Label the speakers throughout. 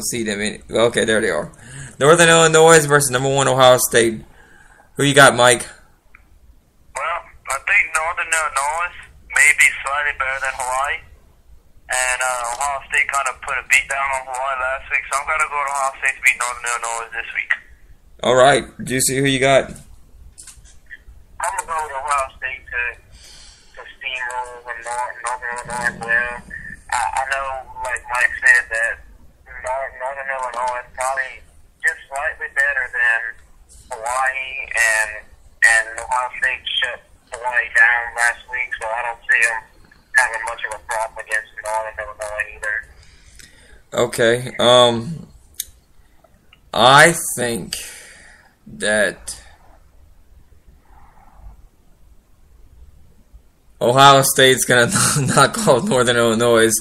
Speaker 1: See them in. Okay, there they are. Northern Illinois versus #1 Ohio State. Who you got, Mike?
Speaker 2: Well, I think Northern Illinois may be slightly better than Hawaii. And Ohio State kind of put a beat down on Hawaii last week. So I'm going to go to Ohio State to beat Northern Illinois this week.
Speaker 1: All right. Juicy, who you got?
Speaker 2: I'm going to go with Ohio State to steamroll Northern Illinois as well. I know, like Mike said, that Northern Illinois is probably just slightly better than Hawaii, and Ohio State shut Hawaii down last week, so I don't see them having much of a problem against Northern Illinois either.
Speaker 1: Okay. I think that Ohio State's gonna knock off Northern Illinois.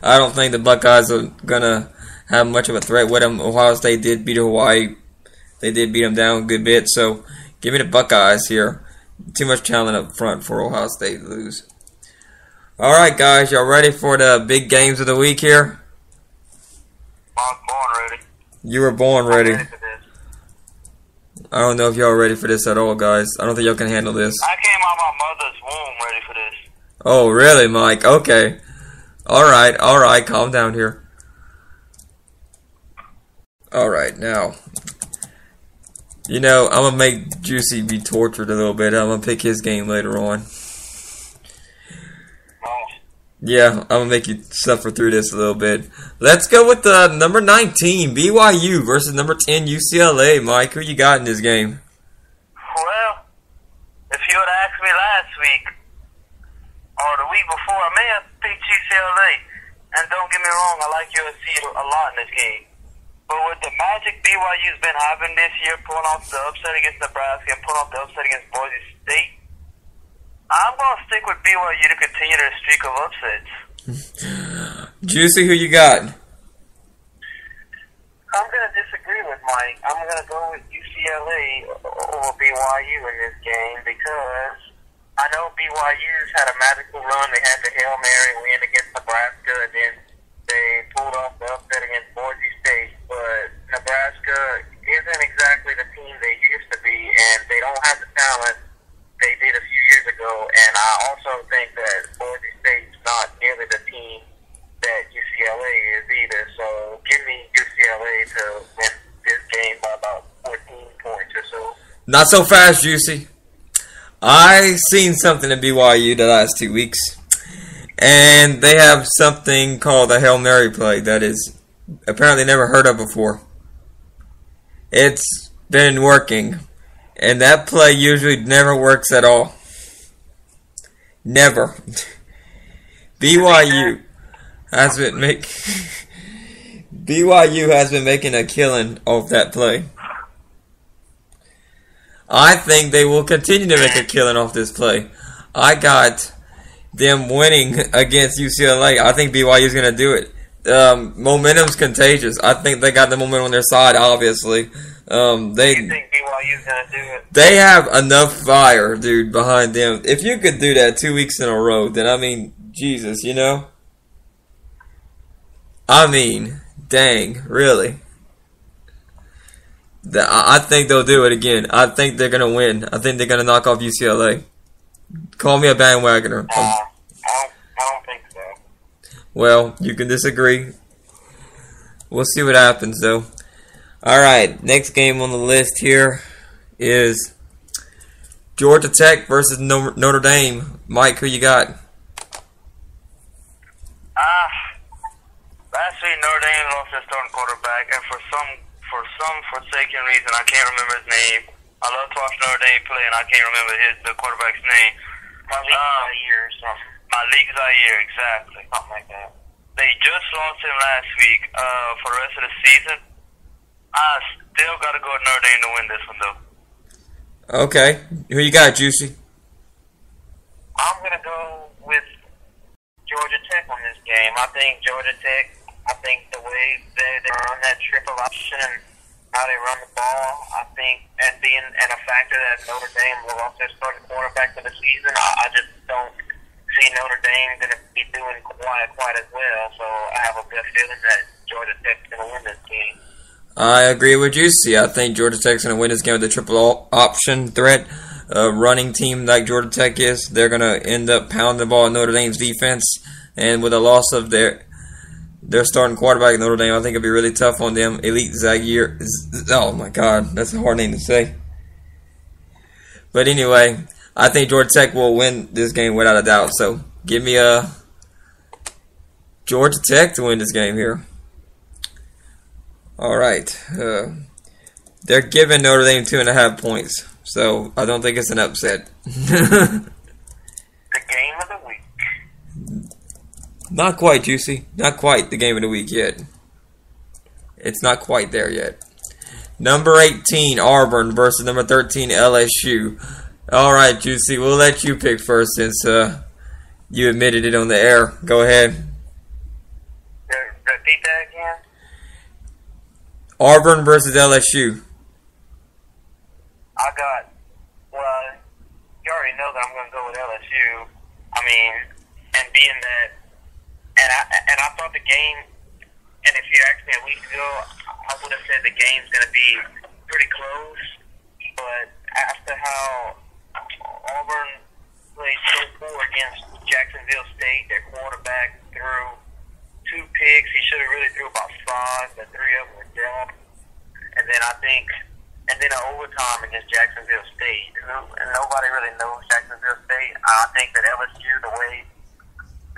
Speaker 1: I don't think the Buckeyes are gonna have much of a threat with them. Ohio State did beat Hawaii. They did beat them down a good bit. So give me the Buckeyes here. Too much talent up front for Ohio State to lose. All right, guys, y'all ready for the big games of the week here?
Speaker 2: I'm born ready.
Speaker 1: You were born ready.
Speaker 2: I'm ready for this.
Speaker 1: I don't know if y'all are ready for this at all, guys. I don't think y'all can handle this.
Speaker 2: I came out my mother's womb ready for this.
Speaker 1: Oh, really, Mike? Okay. All right. Calm down here. All right, now. You know, I'm going to make Juicy be tortured a little bit. I'm going to pick his game later on. Yeah, I'm going to make you suffer through this a little bit. Let's go with the number 19, BYU versus number 10, UCLA. Mike, who you got in this game?
Speaker 2: Well, if you had asked me last week or the week before, I may have picked UCLA. And don't get me wrong, I like USC a lot in this game. But with the magic BYU's been having this year, pulling off the upset against Nebraska and pulling off the upset against Boise State, I'm going to stick with BYU to continue their streak of upsets.
Speaker 1: Juicy, who you got?
Speaker 2: I'm going to disagree with Mike. I'm going to go with UCLA over BYU in this game because I know BYU's had a magical run. They had the Hail Mary win against Nebraska, and then they pulled off the upset against Boise State. But Nebraska isn't exactly the team they used to be, and they don't have the talent they did a few years ago. And I also think that Boise State's not nearly the team that UCLA is either. So give me UCLA to win this game by about 14 points or so.
Speaker 1: Not so fast, Juicy. I seen something at BYU the last 2 weeks. And they have something called a Hail Mary play that is apparently never heard of before. It's been working. And that play usually never works at all. Never. BYU has been making a killing off that play. I think they will continue to make a killing off this play. I got them winning against UCLA. I think BYU is going to do it. Momentum's contagious. I think they got the momentum on their side, obviously.
Speaker 2: You think BYU's going to do it?
Speaker 1: They have enough fire, dude, behind them. If you could do that 2 weeks in a row, then, I mean, Jesus, you know? I mean, dang, really? I think they'll do it again. I think they're going to win. I think they're going to knock off UCLA. Call me a bandwagoner.
Speaker 2: I don't think so.
Speaker 1: Well, you can disagree. We'll see what happens, though. Alright, next game on the list here is Georgia Tech versus Notre Dame. Mike, who you got?
Speaker 2: Last week Notre Dame lost their starting quarterback, and for some forsaken reason, I can't remember his name. I love to watch Notre Dame play, and I can't remember the quarterback's name. Malik Zaire or something. Malik Zaire, exactly. Something like that. They just lost him last week. For the rest of the season, I still got to go with Notre Dame to win this one, though.
Speaker 1: Okay. Who you got, Juicy?
Speaker 2: I'm going to go with Georgia Tech on this game. I think Georgia Tech, the way they run that triple option and how they run the ball, I think, and a factor that Notre Dame will lost their starting quarterback for the season, I just don't see Notre Dame going to be doing quite as well. So I have a good feeling that Georgia Tech's going to win this game.
Speaker 1: I agree with you. See, I think Georgia Tech's going to win this game with a triple option threat. Running team like Georgia Tech is, they're going to end up pounding the ball in Notre Dame's defense. And with the loss of their starting quarterback in Notre Dame, I think it'll be really tough on them. Elite Zaire. Oh, my God. That's a hard name to say. But anyway, I think Georgia Tech will win this game without a doubt. So give me Georgia Tech to win this game here. All right. They're giving Notre Dame 2.5 points. So I don't think it's an upset.
Speaker 2: The game of the week.
Speaker 1: Not quite, Juicy. Not quite the game of the week yet. It's not quite there yet. Number 18, Auburn versus number 13, LSU. All right, Juicy. We'll let you pick first since you admitted it on the air. Go ahead.
Speaker 2: Repeat that again.
Speaker 1: Auburn versus LSU.
Speaker 2: Well, you already know that I'm going to go with LSU. I mean, and being that, and I thought the game, and if you asked me a week ago, I would have said the game's going to be pretty close. But after how Auburn played so poor against Jacksonville State, their quarterback threw 2 picks. He should have really threw about 5, but 3 of them were dropped. And then and then an overtime against Jacksonville State. And nobody really knows Jacksonville State. I think that LSU, the way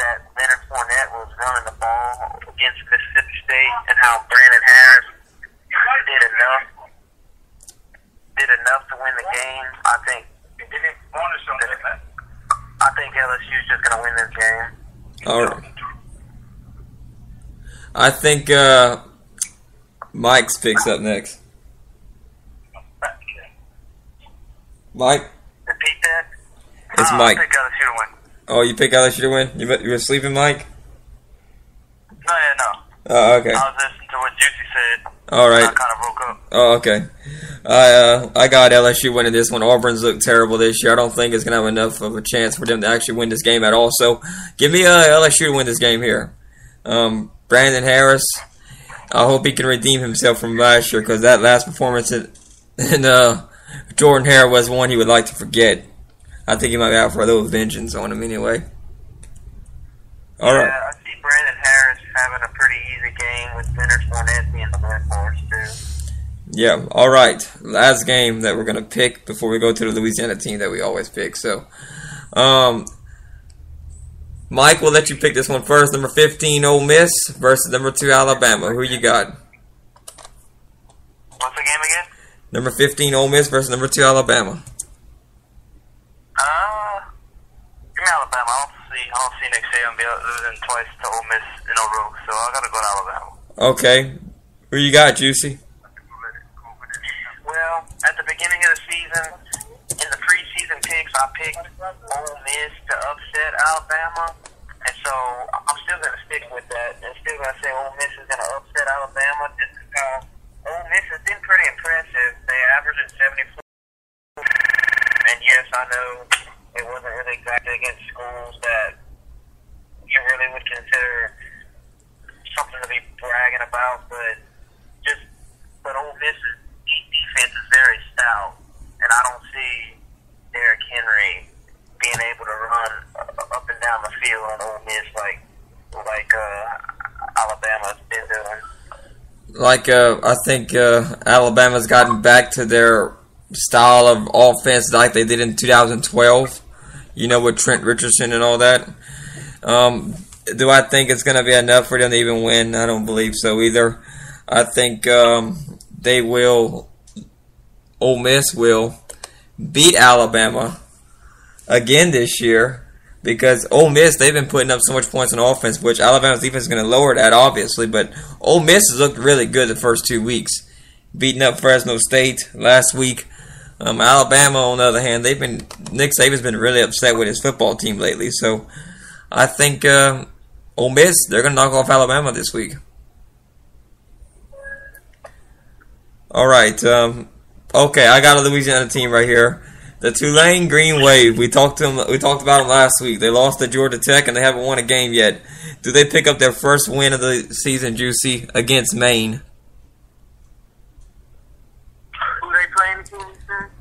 Speaker 2: that Leonard Fournette was running the ball against Mississippi State, and how Brandon Harris did enough to win the game. I think LSU is just going to win this game.
Speaker 1: All right. I think Mike's picks up next. Mike?
Speaker 2: Repeat that?
Speaker 1: It's Mike.
Speaker 2: I pick LSU to win.
Speaker 1: Oh, you pick LSU to win? You were sleeping, Mike?
Speaker 2: No.
Speaker 1: Oh, okay.
Speaker 2: I was listening to what Juicy said.
Speaker 1: All right.
Speaker 2: I kind of broke up.
Speaker 1: Oh, okay. I got LSU winning this one. Auburn's looked terrible this year. I don't think it's going to have enough of a chance for them to actually win this game at all. So, give me LSU to win this game here. Brandon Harris, I hope he can redeem himself from last year, because that last performance in Jordan Hare was one he would like to forget. I think he might be out for a little vengeance on him anyway. All right.
Speaker 2: Yeah, I see Brandon Harris having a pretty easy game with Leonard Fournette being the workhorse too.
Speaker 1: Yeah, all right. Last game that we're going to pick before we go to the Louisiana team that we always pick. So, Mike, we'll let you pick this one first. Number 15, Ole Miss versus number 2, Alabama. Who you got?
Speaker 2: What's the game again?
Speaker 1: Number 15, Ole Miss versus number 2, Alabama.
Speaker 2: Give me Alabama. I don't see Nick Saban losing twice to Ole Miss in a row, so I gotta go to Alabama.
Speaker 1: Okay. Who you got, Juicy?
Speaker 2: Well, at the beginning of the season, in the preseason picks, I picked Ole Miss to upset Alabama, and so I'm still gonna stick with that. I'm still gonna say Ole Miss is gonna upset Alabama just because Ole Miss has been pretty impressive. They averaged 74. And yes, I know it wasn't really exactly against schools that you really would consider something to be bragging about, but Ole Miss's defense is very stout, and I don't see Derrick Henry being able to run up and down the field on Ole Miss like Alabama's been doing.
Speaker 1: I think Alabama's gotten back to their style of offense like they did in 2012, with Trent Richardson and all that. Do I think it's going to be enough for them to even win? I don't believe so either. I think Ole Miss will beat Alabama again this year, because Ole Miss, they've been putting up so much points on offense, which Alabama's defense is going to lower that, obviously, but Ole Miss has looked really good the first 2 weeks, beating up Fresno State last week. Alabama, on the other hand, Nick Saban's been really upset with his football team lately, so I think Ole Miss, they're going to knock off Alabama this week. All right, okay, I got a Louisiana team right here. The Tulane Green Wave. We talked about them last week. They lost to Georgia Tech and they haven't won a game yet. Do they pick up their first win of the season, Juicy, against Maine?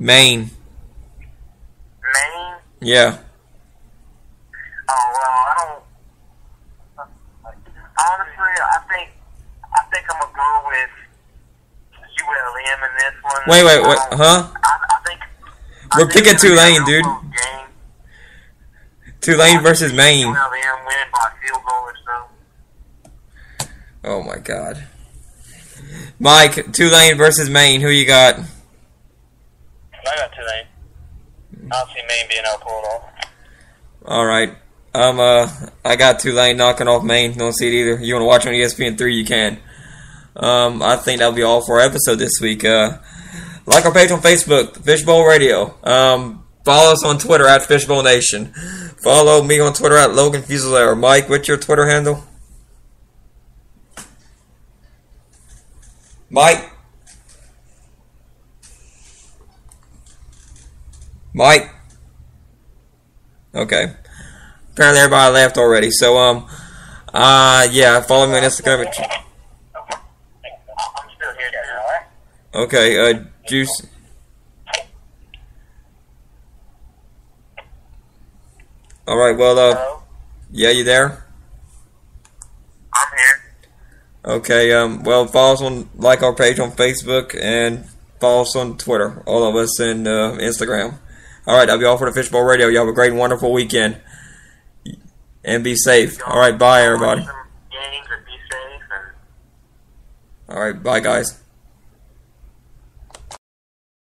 Speaker 1: Maine.
Speaker 2: Maine?
Speaker 1: Yeah.
Speaker 2: Oh, well, I don't... Honestly, I think I'm going to go with ULM in this one.
Speaker 1: Wait. Huh?
Speaker 2: I think...
Speaker 1: We're picking Tulane, dude. Tulane versus Maine.
Speaker 2: ULM winning by a field goal or so.
Speaker 1: Oh my God. Mike, Tulane versus Maine. Who you got?
Speaker 2: I got Tulane. I don't see Maine being able to pull it off.
Speaker 1: All right. I got Tulane knocking off Maine. Don't see it either. You want to watch on ESPN3? You can. I think that'll be all for our episode this week. Like our page on Facebook, Fishbowl Radio. Follow us on Twitter at Fishbowl Nation. Follow me on Twitter at Logan Fusilier. Mike, what's your Twitter handle? Mike? Okay. Apparently everybody left already. So, yeah, follow me on Instagram.
Speaker 2: I'm still here, alright?
Speaker 1: Okay, Juice. Alright, well,
Speaker 2: Hello?
Speaker 1: yeah, you there?
Speaker 2: I'm here.
Speaker 1: Okay, well, follow us on, like our page on Facebook, and follow us on Twitter, all of us, and Instagram. Alright, that'll be all for the Fishbowl Radio. You have a great and wonderful weekend. And be safe. Alright, bye, everybody.
Speaker 2: Games and be safe.
Speaker 1: Alright, bye, guys.